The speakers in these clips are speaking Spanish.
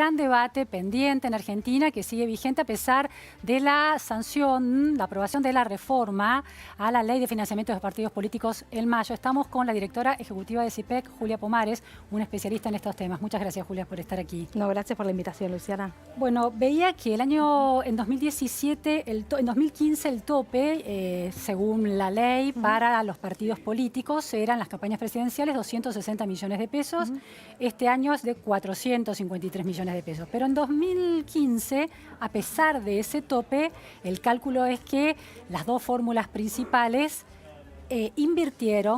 Gran debate pendiente en Argentina que sigue vigente a pesar de la sanción, la aprobación de la reforma a la Ley de Financiamiento de Partidos Políticos en mayo. Estamos con la directora ejecutiva de CIPEC, Julia Pomares, una especialista en estos temas. Muchas gracias, Julia, por estar aquí. No, gracias por la invitación, Luciana. Bueno, veía que en 2017, en 2015 el tope, según la ley, para los partidos políticos eran las campañas presidenciales 260 millones de pesos. Este año es de 453 millones de pesos. Pero en 2015, a pesar de ese tope, el cálculo es que las dos fórmulas principales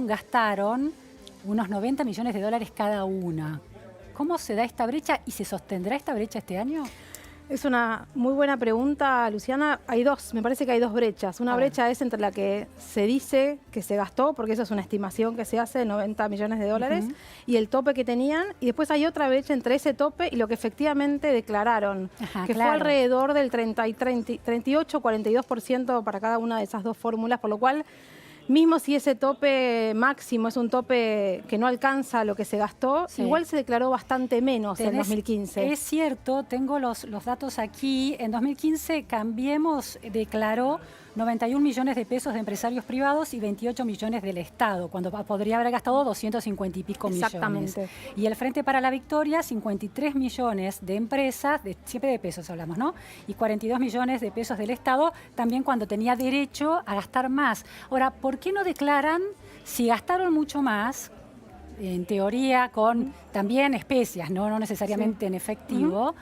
gastaron unos 90 millones de dólares cada una. ¿Cómo se da esta brecha y se sostendrá esta brecha este año? Es una muy buena pregunta, Luciana. Me parece que hay dos brechas. Una brecha es entre la que se dice que se gastó, porque eso es una estimación que se hace de 90 millones de dólares, y el tope que tenían. Y después hay otra brecha entre ese tope y lo que efectivamente declararon, que fue alrededor del 38-42% para cada una de esas dos fórmulas, por lo cual, mismo si ese tope máximo es un tope que no alcanza lo que se gastó, igual se declaró bastante menos en 2015. Es cierto, tengo los datos aquí. En 2015 Cambiemos declaró 91 millones de pesos de empresarios privados y 28 millones del Estado, cuando podría haber gastado 250 y pico millones. Y el Frente para la Victoria, 53 millones de empresas, siempre de pesos hablamos, ¿no? Y 42 millones de pesos del Estado, también cuando tenía derecho a gastar más. Ahora, ¿por qué no declaran si gastaron mucho más? En teoría con también especias, no necesariamente en efectivo.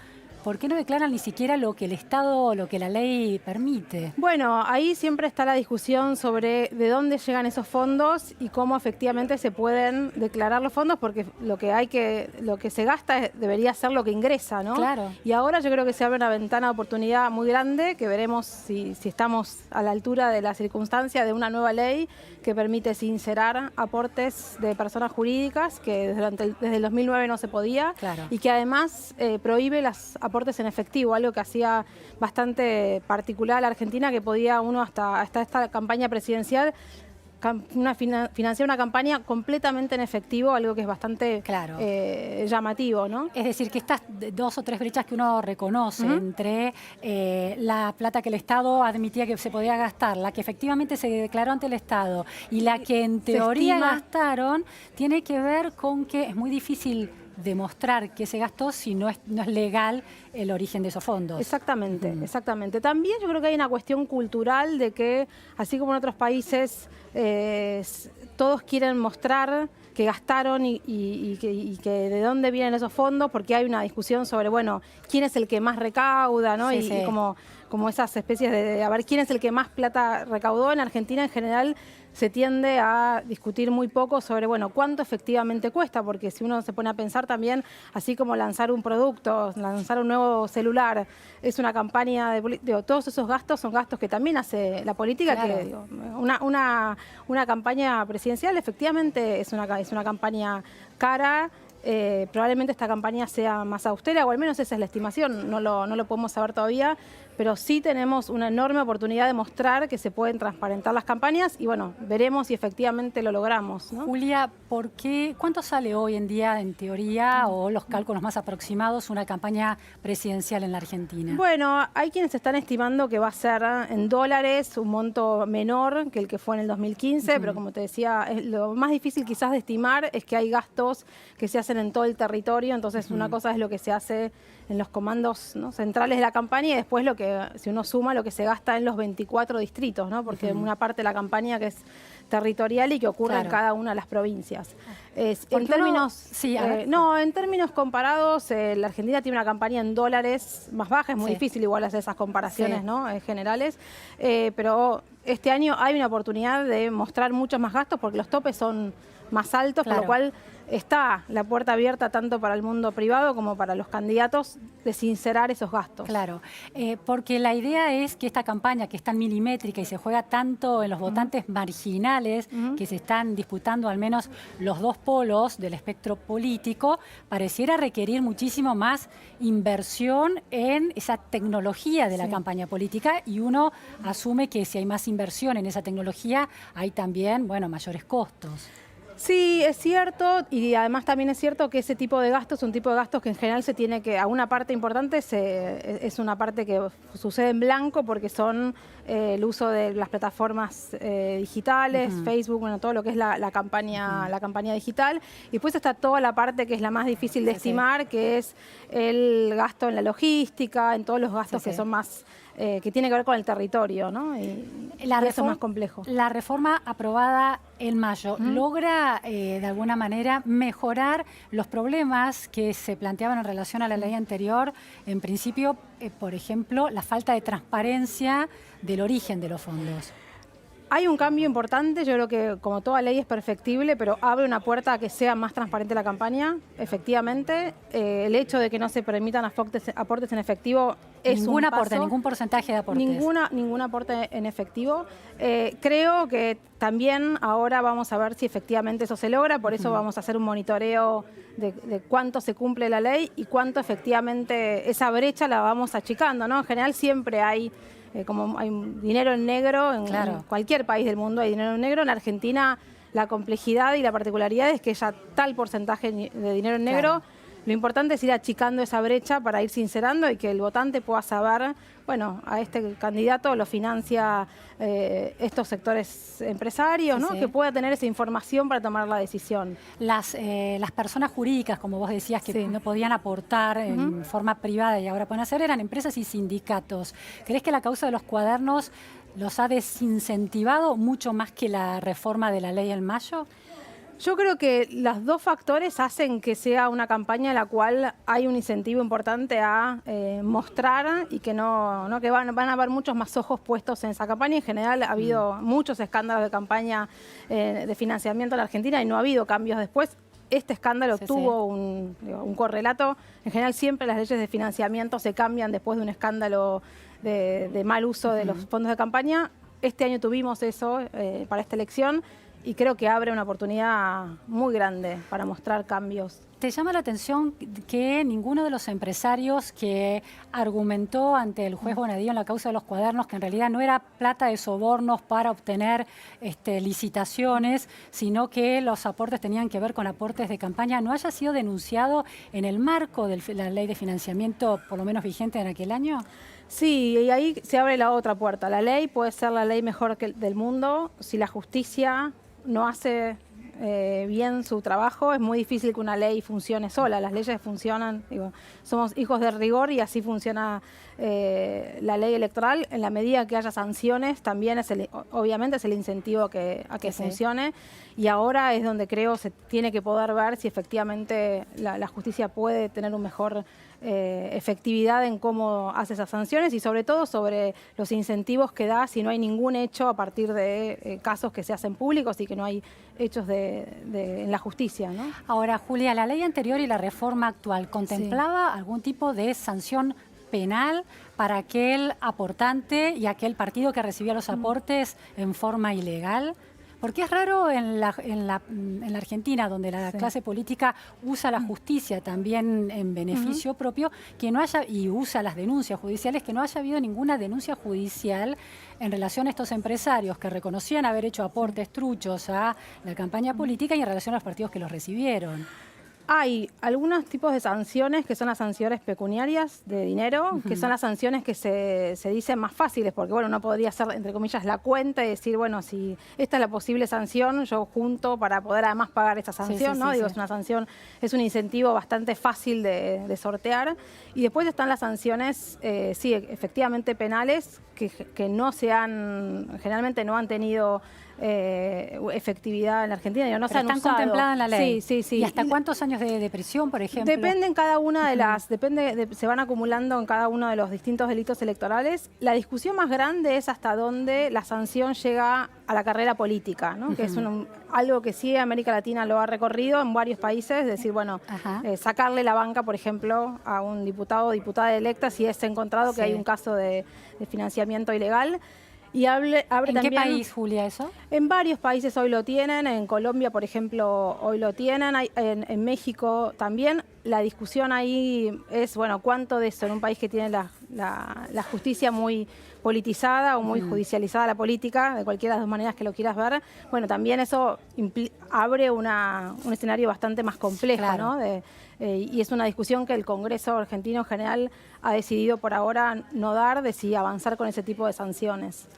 ¿Por qué no declaran ni siquiera lo que el Estado, lo que la ley permite? Bueno, ahí siempre está la discusión sobre de dónde llegan esos fondos y cómo efectivamente se pueden declarar los fondos, porque lo que se gasta debería ser lo que ingresa, ¿no? Claro. Y ahora yo creo que se abre una ventana de oportunidad muy grande, que veremos si estamos a la altura de la circunstancia de una nueva ley que permite sincerar aportes de personas jurídicas, que desde el 2009 no se podía, y que además prohíbe las aportes en efectivo, algo que hacía bastante particular a la Argentina, que podía uno hasta esta campaña presidencial financiar una campaña completamente en efectivo, algo que es bastante llamativo, ¿no? Es decir, que estas dos o tres brechas que uno reconoce entre la plata que el Estado admitía que se podía gastar, la que efectivamente se declaró ante el Estado y la que en teoría gastaron, tiene que ver con que es muy difícil demostrar que se gastó si no es legal el origen de esos fondos. Exactamente, exactamente. También yo creo que hay una cuestión cultural de que, así como en otros países, todos quieren mostrar que gastaron y que de dónde vienen esos fondos, porque hay una discusión sobre, bueno, quién es el que más recauda, ¿no? Y como esas especies de a ver quién es el que más plata recaudó. En Argentina, en general, se tiende a discutir muy poco sobre, bueno, cuánto efectivamente cuesta, porque si uno se pone a pensar también, así como lanzar un producto, lanzar un nuevo celular, es una campaña todos esos gastos son gastos que también hace la política, que una campaña presidencial efectivamente es una campaña cara. Probablemente esta campaña sea más austera, o al menos esa es la estimación, no lo podemos saber todavía, pero sí tenemos una enorme oportunidad de mostrar que se pueden transparentar las campañas y bueno, veremos si efectivamente lo logramos, ¿no? Julia, ¿cuánto sale hoy en día, en teoría, o los cálculos más aproximados, una campaña presidencial en la Argentina? Bueno, hay quienes están estimando que va a ser en dólares un monto menor que el que fue en el 2015, pero como te decía, lo más difícil quizás de estimar es que hay gastos que se hacen en todo el territorio, entonces una cosa es lo que se hace en los comandos, ¿no?, centrales de la campaña, y después si uno suma lo que se gasta en los 24 distritos, ¿no? Porque una parte de la campaña que es territorial y que ocurre en cada una de las provincias. En términos comparados, la Argentina tiene una campaña en dólares más baja, es muy difícil igual hacer esas comparaciones, ¿no?, generales, pero este año hay una oportunidad de mostrar muchos más gastos porque los topes son más altos, por lo cual está la puerta abierta tanto para el mundo privado como para los candidatos de sincerar esos gastos. Claro, porque la idea es que esta campaña, que es tan milimétrica y se juega tanto en los votantes marginales, que se están disputando al menos los dos polos del espectro político, pareciera requerir muchísimo más inversión en esa tecnología de la campaña política, y uno asume que si hay más inversión en esa tecnología, hay también, bueno, mayores costos. Sí, es cierto, y además también es cierto que ese tipo de gastos es un tipo de gastos que en general se tiene que, a una parte importante es una parte que sucede en blanco porque son el uso de las plataformas digitales, Facebook, bueno, todo lo que es la campaña digital. Y después está toda la parte que es la más difícil de estimar, que es el gasto en la logística, en todos los gastos que son más... que tiene que ver con el territorio, ¿no? Y eso es más complejo. La reforma aprobada en mayo logra, de alguna manera, mejorar los problemas que se planteaban en relación a la ley anterior. En principio, por ejemplo, la falta de transparencia del origen de los fondos. Hay un cambio importante, yo creo que como toda ley es perfectible, pero abre una puerta a que sea más transparente la campaña, efectivamente. El hecho de que no se permitan aportes en efectivo es ningún un aporte, paso. ningún porcentaje de aportes. Ningún aporte en efectivo. Creo que también ahora vamos a ver si efectivamente eso se logra, por eso vamos a hacer un monitoreo de cuánto se cumple la ley y cuánto efectivamente esa brecha la vamos achicando, ¿no? En general siempre hay... como hay dinero en negro, en cualquier país del mundo hay dinero en negro. En Argentina la complejidad y la particularidad es que ya tal porcentaje de dinero en negro, lo importante es ir achicando esa brecha para ir sincerando y que el votante pueda saber, bueno, a este candidato lo financia estos sectores empresarios, ¿no? Que pueda tener esa información para tomar la decisión. Las personas jurídicas, como vos decías, que no podían aportar en forma privada y ahora pueden hacer, eran empresas y sindicatos. ¿Crees que la causa de los cuadernos los ha desincentivado mucho más que la reforma de la ley en mayo? Yo creo que los dos factores hacen que sea una campaña en la cual hay un incentivo importante a mostrar y que que van a haber muchos más ojos puestos en esa campaña. En general ha habido muchos escándalos de campaña de financiamiento en la Argentina y no ha habido cambios después. Este escándalo tuvo un correlato. En general siempre las leyes de financiamiento se cambian después de un escándalo de mal uso de los fondos de campaña. Este año tuvimos eso para esta elección. Y creo que abre una oportunidad muy grande para mostrar cambios. ¿Te llama la atención que ninguno de los empresarios que argumentó ante el juez Bonadío en la causa de los cuadernos que en realidad no era plata de sobornos para obtener licitaciones, sino que los aportes tenían que ver con aportes de campaña, no haya sido denunciado en el marco de la ley de financiamiento, por lo menos vigente en aquel año? Sí, y ahí se abre la otra puerta. La ley puede ser la ley mejor del mundo. Si la justicia no hace bien su trabajo, es muy difícil que una ley funcione sola. Las leyes funcionan, somos hijos del rigor y así funciona la ley electoral. En la medida que haya sanciones, también obviamente es el incentivo a que funcione. Y ahora es donde creo se tiene que poder ver si efectivamente la justicia puede tener un mejor efectividad en cómo hace esas sanciones y sobre todo sobre los incentivos que da si no hay ningún hecho a partir de casos que se hacen públicos y que no hay hechos en la justicia, ¿no? Ahora, Julia, la ley anterior y la reforma actual ¿contemplaba algún tipo de sanción penal para aquel aportante y aquel partido que recibía los aportes en forma ilegal? Porque es raro en la Argentina, donde la clase política usa la justicia también en beneficio propio, que no haya, y usa las denuncias judiciales, que no haya habido ninguna denuncia judicial en relación a estos empresarios que reconocían haber hecho aportes truchos a la campaña política y en relación a los partidos que los recibieron. Hay algunos tipos de sanciones que son las sanciones pecuniarias de dinero, que son las sanciones que se dicen más fáciles, porque bueno, uno podría hacer, entre comillas, la cuenta y decir, bueno, si esta es la posible sanción, yo junto para poder además pagar esa sanción, ¿no? Es una sanción, es un incentivo bastante fácil de sortear. Y después están las sanciones, sí, efectivamente penales, que no generalmente no han tenido efectividad en la Argentina. No están contempladas en la ley. Sí. ¿Y hasta cuántos años de prisión, por ejemplo? Depende en cada una de las, se van acumulando en cada uno de los distintos delitos electorales. La discusión más grande es hasta dónde la sanción llega a la carrera política, ¿no? Que es algo que sí América Latina lo ha recorrido en varios países, es decir, bueno, sacarle la banca, por ejemplo, a un diputado o diputada electa si es encontrado que hay un caso de financiamiento ilegal. Y abre ¿En también, qué país, Julia, eso? En varios países hoy lo tienen, en Colombia, por ejemplo, hoy lo tienen, en México también. la discusión ahí es, bueno, cuánto de eso en un país que tiene la justicia muy politizada o muy judicializada la política, de cualquiera de las dos maneras que lo quieras ver, bueno, también eso abre un escenario bastante más complejo, claro. ¿no? Y es una discusión que el Congreso argentino en general ha decidido por ahora no dar, de si avanzar con ese tipo de sanciones.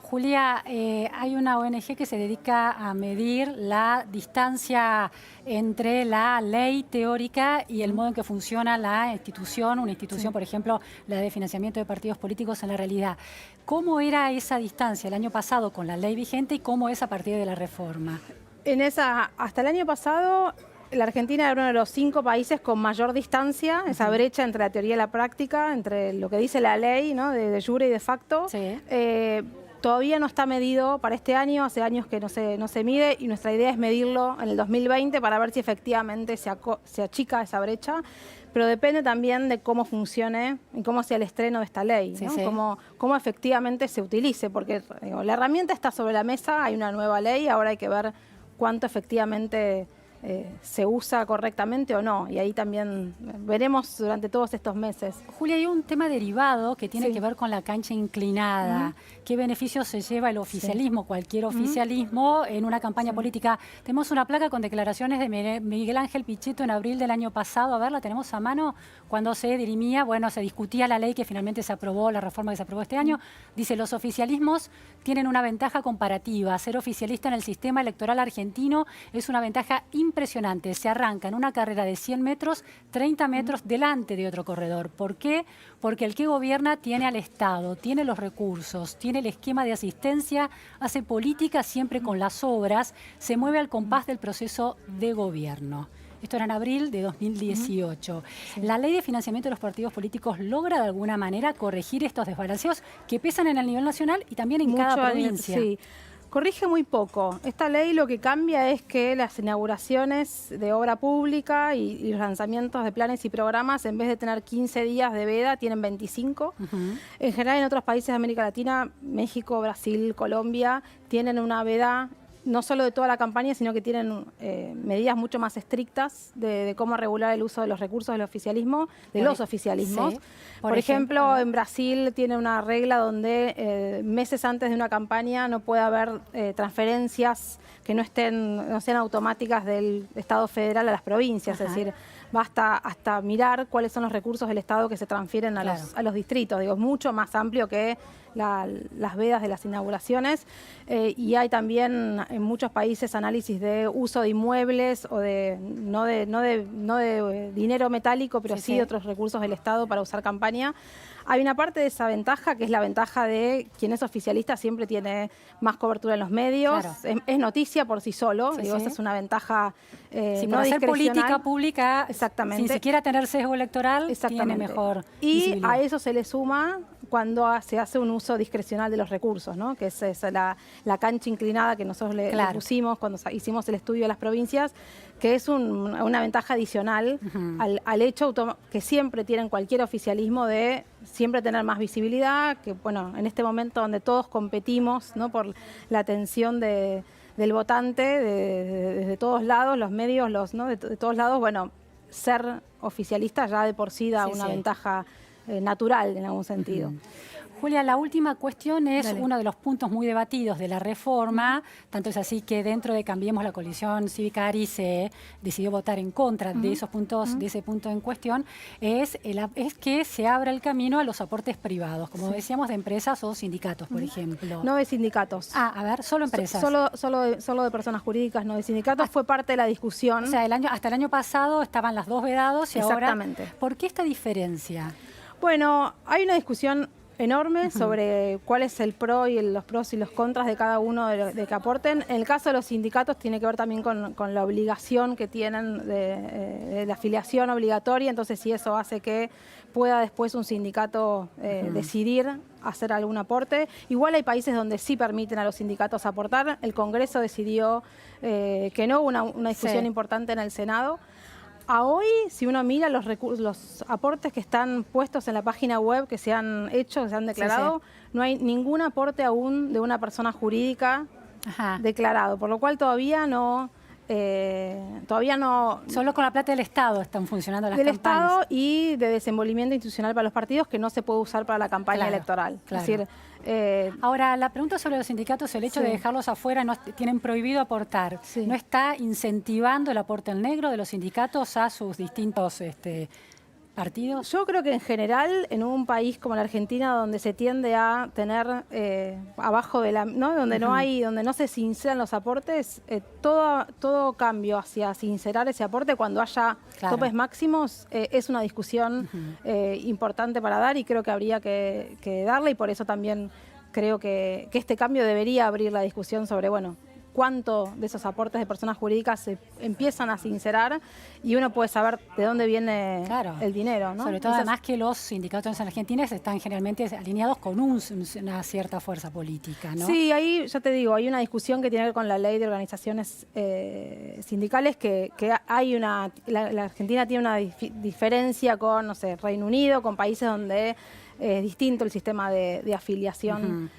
Julia, hay una ONG que se dedica a medir la distancia entre la ley teórica y el modo en que funciona la institución, una institución, por ejemplo, la de financiamiento de partidos políticos en la realidad. ¿Cómo era esa distancia el año pasado con la ley vigente y cómo es a partir de la reforma? Hasta el año pasado, la Argentina era uno de los 5 países con mayor distancia, esa brecha entre la teoría y la práctica, entre lo que dice la ley, ¿no? de jure y de facto. Sí. Todavía no está medido para este año, hace años que no se mide y nuestra idea es medirlo en el 2020 para ver si efectivamente se achica esa brecha, pero depende también de cómo funcione y cómo sea el estreno de esta ley, Sí, ¿no? sí. Cómo efectivamente se utilice, porque digo, la herramienta está sobre la mesa, hay una nueva ley, ahora hay que ver cuánto efectivamente se usa correctamente o no, y ahí también veremos durante todos estos meses. Julia, hay un tema derivado que tiene Sí. que ver con la cancha inclinada. ¿Qué beneficios se lleva el oficialismo, cualquier oficialismo, en una campaña política? Tenemos una placa con declaraciones de Miguel Ángel Pichetto en abril del año pasado. A ver, la tenemos a mano, cuando se dirimía, bueno, se discutía la ley que finalmente se aprobó, la reforma que se aprobó este año. Dice, los oficialismos tienen una ventaja comparativa. Ser oficialista en el sistema electoral argentino es una ventaja impresionante. Se arranca en una carrera de 100 metros, 30 metros delante de otro corredor. ¿Por qué? Porque el que gobierna tiene al Estado, tiene los recursos, tiene el esquema de asistencia, hace política siempre con las obras, se mueve al compás del proceso de gobierno. Esto era en abril de 2018. ¿La ley de financiamiento de los partidos políticos logra de alguna manera corregir estos desbalanceos que pesan en el nivel nacional y también en cada provincia? Sí. Corrige muy poco. Esta ley lo que cambia es que las inauguraciones de obra pública y los lanzamientos de planes y programas, en vez de tener 15 días de veda, tienen 25. En general, en otros países de América Latina, México, Brasil, Colombia, tienen una veda no solo de toda la campaña, sino que tienen medidas mucho más estrictas de cómo regular el uso de los recursos del oficialismo, de los oficialismos. Sí. Por ejemplo, en Brasil tiene una regla donde meses antes de una campaña no puede haber transferencias que no sean automáticas del Estado federal a las provincias, es decir, basta hasta mirar cuáles son los recursos del Estado que se transfieren a los distritos. Digo, es mucho más amplio que las vedas de las inauguraciones y hay también en muchos países análisis de uso de inmuebles o no de dinero metálico, pero sí de otros recursos del Estado para usar campaña. Hay una parte de esa ventaja que es la ventaja de quien es oficialista, siempre tiene más cobertura en los medios, es noticia por sí solo, esa es una ventaja no hacer política pública, sin siquiera tener sesgo electoral, tiene mejor visibilidad. A eso se le suma cuando se hace un uso discrecional de los recursos, ¿no? Que es la cancha inclinada que nosotros le pusimos cuando hicimos el estudio de las provincias, que es una ventaja adicional al hecho que siempre tienen cualquier oficialismo de siempre tener más visibilidad, que bueno, en este momento donde todos competimos, ¿no? Por la atención del votante, desde todos lados, los medios, ¿no? de todos lados, bueno, ser oficialista ya de por sí da una ventaja natural en algún sentido. Julia, la última cuestión es uno de los puntos muy debatidos de la reforma, tanto es así que dentro de Cambiemos la coalición cívica ARI se decidió votar en contra de esos puntos, de ese punto en cuestión, es que se abra el camino a los aportes privados, como decíamos, de empresas o sindicatos, por ejemplo. No de sindicatos. A ver, solo empresas. Solo de personas jurídicas, no de sindicatos, fue parte de la discusión. O sea, hasta el año pasado estaban las dos vedados y ahora... ¿Por qué esta diferencia? Bueno, hay una discusión enorme sobre cuál es el pro y los pros y los contras de cada uno de que aporten. En el caso de los sindicatos tiene que ver también con la obligación que tienen de la afiliación obligatoria, entonces si eso hace que pueda después un sindicato decidir hacer algún aporte. Igual hay países donde sí permiten a los sindicatos aportar. El Congreso decidió que no, hubo una discusión importante en el Senado. A hoy, si uno mira los aportes que están puestos en la página web, que se han hecho, que se han declarado, no hay ningún aporte aún de una persona jurídica declarado, por lo cual todavía no todavía no... Solo con la plata del Estado están funcionando las del campañas. Estado y de desenvolvimiento institucional para los partidos que no se puede usar para la campaña Claro, electoral. claro. Es decir, Ahora, la pregunta sobre los sindicatos, el hecho Sí. de dejarlos afuera, no tienen prohibido aportar, Sí. ¿no está incentivando el aporte en negro de los sindicatos a sus distintos partidos? yo creo que en general, en un país como la Argentina, donde se tiende a tener abajo de la, ¿no? Donde no hay, donde no se sinceran los aportes, todo cambio hacia sincerar ese aporte cuando haya Claro. topes máximos es una discusión importante para dar y creo que habría que darle, y por eso también creo que este cambio debería abrir la discusión sobre, bueno, cuánto de esos aportes de personas jurídicas se empiezan a sincerar y uno puede saber de dónde viene Claro. el dinero, ¿no? Sobre todo, Esas- además, que los sindicatos en Argentina están generalmente alineados con una cierta fuerza política, ¿no? Sí, ahí ya te digo, hay una discusión que tiene que ver con la ley de organizaciones sindicales, que hay la Argentina tiene una diferencia con, no sé, Reino Unido, con países donde es distinto el sistema de afiliación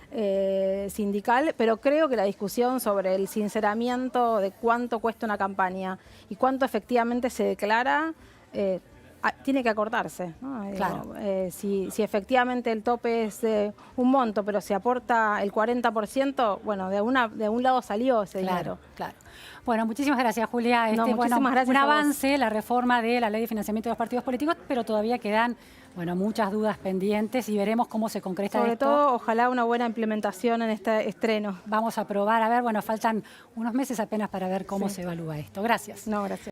sindical, pero creo que la discusión sobre el sinceramiento de cuánto cuesta una campaña y cuánto efectivamente se declara tiene que acortarse, ¿no? Claro. Si efectivamente el tope es un monto, pero se aporta el 40%, bueno, de un lado salió ese dinero. Claro. Bueno, muchísimas gracias, Julia. No, muchísimas gracias un a vos. avance, la reforma de la ley de financiamiento de los partidos políticos, pero todavía quedan, muchas dudas pendientes y veremos cómo se concreta Sobre esto. todo, ojalá una buena implementación en este estreno. Vamos a probar, faltan unos meses apenas para ver cómo se evalúa esto. Gracias. No, gracias.